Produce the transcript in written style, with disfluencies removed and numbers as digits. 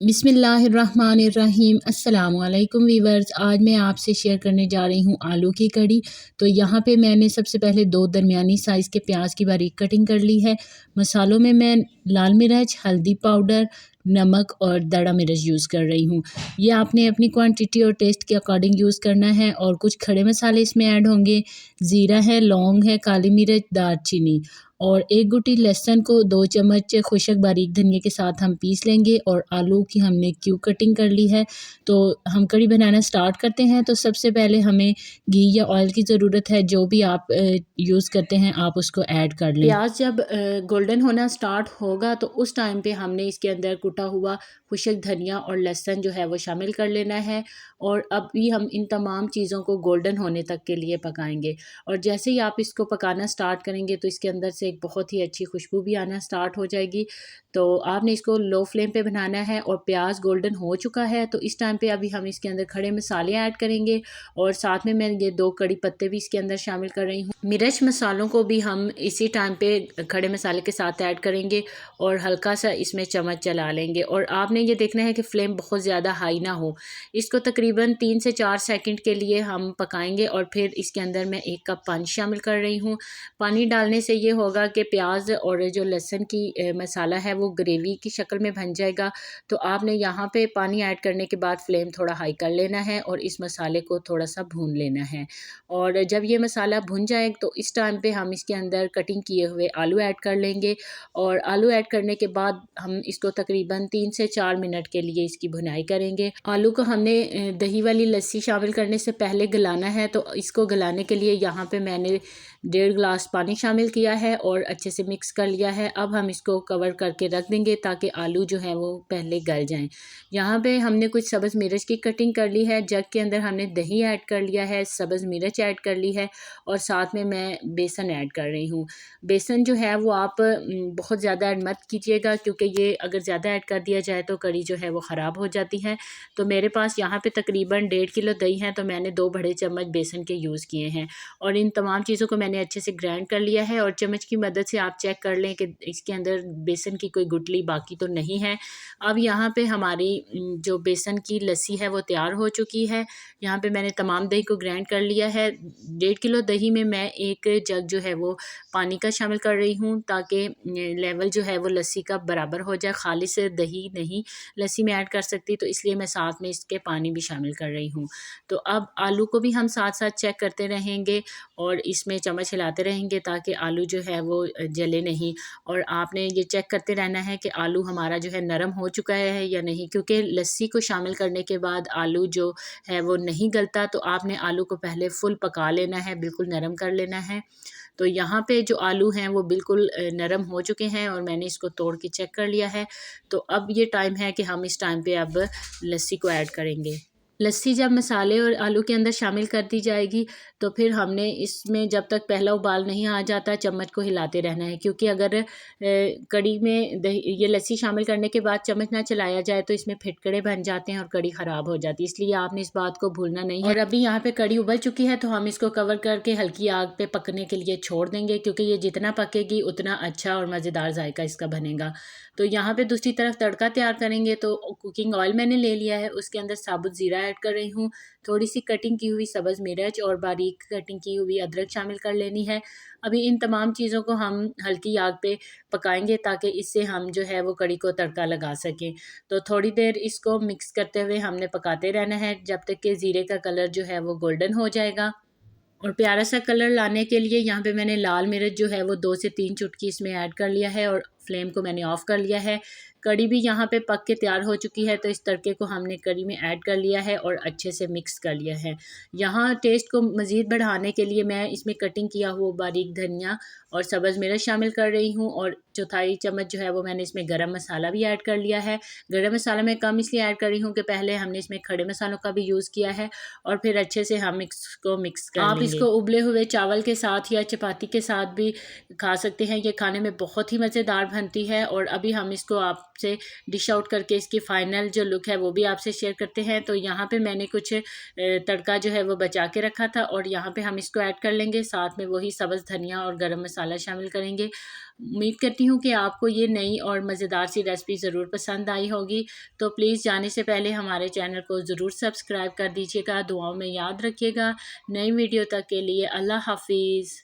बिस्मिल्लाहिर्रहमानिर्रहीम अस्सलाम वालेकुम वीवर्स। आज मैं आपसे शेयर करने जा रही हूँ आलू की कड़ी। तो यहाँ पे मैंने सबसे पहले दो दरमियानी साइज़ के प्याज की बारीक कटिंग कर ली है। मसालों में मैं लाल मिर्च, हल्दी पाउडर, नमक और दड़ा मिर्च यूज़ कर रही हूँ। ये आपने अपनी क्वांटिटी और टेस्ट के अकॉर्डिंग यूज़ करना है। और कुछ खड़े मसाले इसमें ऐड होंगे। ज़ीरा है, लौंग है, काली मिर्च, दालचीनी और एक गुटी लहसुन को 2 चम्मच खुशक बारीक धनिया के साथ हम पीस लेंगे। और आलू की हमने क्यूब कटिंग कर ली है। तो हम कड़ी बनाना स्टार्ट करते हैं। तो सबसे पहले हमें घी या ऑयल की ज़रूरत है, जो भी आप यूज़ करते हैं आप उसको ऐड कर लें। प्याज जब गोल्डन होना स्टार्ट होगा तो उस टाइम पे हमने इसके अंदर कुटा हुआ खुशक धनिया और लहसुन जो है वो शामिल कर लेना है। और अभी हम इन तमाम चीज़ों को गोल्डन होने तक के लिए पकाएंगे। और जैसे ही आप इसको पकाना स्टार्ट करेंगे तो इसके अंदर से एक बहुत ही अच्छी खुशबू भी आना स्टार्ट हो जाएगी। तो आपने इसको लो फ्लेम पे बनाना है। और प्याज गोल्डन हो चुका है तो इस टाइम पे अभी हम इसके अंदर खड़े मसाले ऐड करेंगे। और साथ में मैं ये 2 कड़ी पत्ते भी इसके अंदर शामिल कर रही हूँ। मिर्च मसालों को भी हम इसी टाइम पे खड़े मसाले के साथ ऐड करेंगे और हल्का सा इसमें चम्मच चला लेंगे। और आपने ये देखना है कि फ्लेम बहुत ज़्यादा हाई ना हो। इसको तकरीबन 3 से 4 सेकंड के लिए हम पकाएंगे। और फिर इसके अंदर मैं 1 कप पानी शामिल कर रही हूँ। पानी डालने से ये होगा कि प्याज और जो लहसुन की मसाला है वो ग्रेवी की शक्ल में बन जाएगा। तो आपने यहाँ पे पानी ऐड करने के बाद फ्लेम थोड़ा हाई कर लेना है और इस मसाले को थोड़ा सा भून लेना है। और जब ये मसाला भुन जाए तो इस टाइम पे हम इसके अंदर कटिंग किए हुए आलू ऐड कर लेंगे। और आलू ऐड करने के बाद हम इसको तकरीबन 3 से 4 मिनट के लिए इसकी भुनाई करेंगे। आलू को हमने दही वाली लस्सी शामिल करने से पहले गलाना है। तो इसको गलाने के लिए यहाँ पे मैंने 1.5 गिलास पानी शामिल किया है और अच्छे से मिक्स कर लिया है। अब हम इसको कवर करके रख देंगे ताकि आलू जो है वो पहले गल जाएं। यहाँ पे हमने कुछ सब्ज़ मिर्च की कटिंग कर ली है। जग के अंदर हमने दही ऐड कर लिया है, सब्ज़ मिर्च ऐड कर ली है और साथ में मैं बेसन ऐड कर रही हूँ। बेसन जो है वो आप बहुत ज़्यादा ऐड मत कीजिएगा, क्योंकि ये अगर ज़्यादा ऐड कर दिया जाए तो कड़ी जो है वो ख़राब हो जाती है। तो मेरे पास यहाँ पे तकरीबन 1.5 किलो दही है, तो मैंने 2 बड़े चम्मच बेसन के यूज़ किए हैं। और इन तमाम चीज़ों को मैंने अच्छे से ग्राइंड कर लिया है। और चम्मच की मदद से आप चेक कर लें कि इसके अंदर बेसन की कोई गुठली बाकी तो नहीं है। अब यहाँ पे हमारी जो बेसन की लस्सी है वो तैयार हो चुकी है। यहाँ पे मैंने तमाम दही को ग्राइंड कर लिया है। 1.5 किलो दही में मैं 1 जग जो है वो पानी का शामिल कर रही हूँ, ताकि लेवल जो है वो लस्सी का बराबर हो जाए। खालिस दही नहीं लस्सी में ऐड कर सकती, तो इसलिए मैं साथ में इसके पानी भी शामिल कर रही हूँ। तो अब आलू को भी हम साथ साथ चेक करते रहेंगे और इसमें चम्मच हिलाते रहेंगे ताकि आलू जो है वो जले नहीं। और आपने ये चेक करते रहना है कि आलू हमारा जो है नरम हो चुका है या नहीं, क्योंकि लस्सी को शामिल करने के बाद आलू जो है वो नहीं गलता। तो आपने आलू को पहले फुल पका लेना है, बिल्कुल नरम कर लेना है। तो यहाँ पे जो आलू हैं वो बिल्कुल नरम हो चुके हैं और मैंने इसको तोड़ के चेक कर लिया है। तो अब ये टाइम है कि हम इस टाइम पे अब लस्सी को ऐड करेंगे। लस्सी जब मसाले और आलू के अंदर शामिल कर दी जाएगी तो फिर हमने इसमें जब तक पहला उबाल नहीं आ जाता चम्मच को हिलाते रहना है, क्योंकि अगर कड़ी में दही ये लस्सी शामिल करने के बाद चम्मच ना चलाया जाए तो इसमें फिटकड़े बन जाते हैं और कड़ी ख़राब हो जाती है। इसलिए आपने इस बात को भूलना नहीं है। और अभी यहाँ पे कड़ी उबल चुकी है तो हम इसको कवर करके हल्की आग पे पकने के लिए छोड़ देंगे, क्योंकि ये जितना पकेगी उतना अच्छा और मज़ेदार जायका इसका बनेगा। तो यहाँ पे दूसरी तरफ तड़का तैयार करेंगे। तो कुकिंग ऑयल मैंने ले लिया है, उसके अंदर साबुत ज़ीरा ऐड कर रही हूँ, थोड़ी सी कटिंग की हुई सब्ज़ मिर्च और बारीक कटिंग की हुई अदरक शामिल कर लेनी है। अभी इन तमाम चीज़ों को हम हल्की आग पे पकाएंगे ताकि इससे हम जो है वो कड़ी को तड़का लगा सकें। तो थोड़ी देर इसको मिक्स करते हुए हमने पकाते रहना है जब तक कि ज़ीरे का कलर जो है वो गोल्डन हो जाएगा। और प्यारा सा कलर लाने के लिए यहाँ पे मैंने लाल मिर्च जो है वो 2 से 3 चुटकी इसमें ऐड कर लिया है और फ्लेम को मैंने ऑफ़ कर लिया है। कड़ी भी यहाँ पे पक के तैयार हो चुकी है, तो इस तड़के को हमने कड़ी में ऐड कर लिया है और अच्छे से मिक्स कर लिया है। यहाँ टेस्ट को मज़ीद बढ़ाने के लिए मैं इसमें कटिंग किया हुआ बारीक धनिया और सब्ज़ मिर्च शामिल कर रही हूँ। और चौथाई चम्मच जो है वो मैंने इसमें गरम मसाला भी ऐड कर लिया है। गरम मसाला मैं कम इसलिए ऐड कर रही हूँ कि पहले हमने इसमें खड़े मसालों का भी यूज़ किया है और फिर अच्छे से हम इसको मिक्स कर लेंगे। आप इसको उबले हुए चावल के साथ या चपाती के साथ भी खा सकते हैं। ये खाने में बहुत ही मज़ेदार बनती है। और अभी हम इसको आप आपसे डिश आउट करके इसकी फ़ाइनल जो लुक है वो भी आपसे शेयर करते हैं। तो यहाँ पे मैंने कुछ तड़का जो है वो बचा के रखा था और यहाँ पे हम इसको ऐड कर लेंगे। साथ में वही सब्ज़ धनिया और गरम मसाला शामिल करेंगे। उम्मीद करती हूँ कि आपको ये नई और मज़ेदार सी रेसिपी ज़रूर पसंद आई होगी। तो प्लीज़ जाने से पहले हमारे चैनल को ज़रूर सब्सक्राइब कर दीजिएगा। दुआओं में याद रखिएगा। नई वीडियो तक के लिए अल्लाह हाफ़िज़।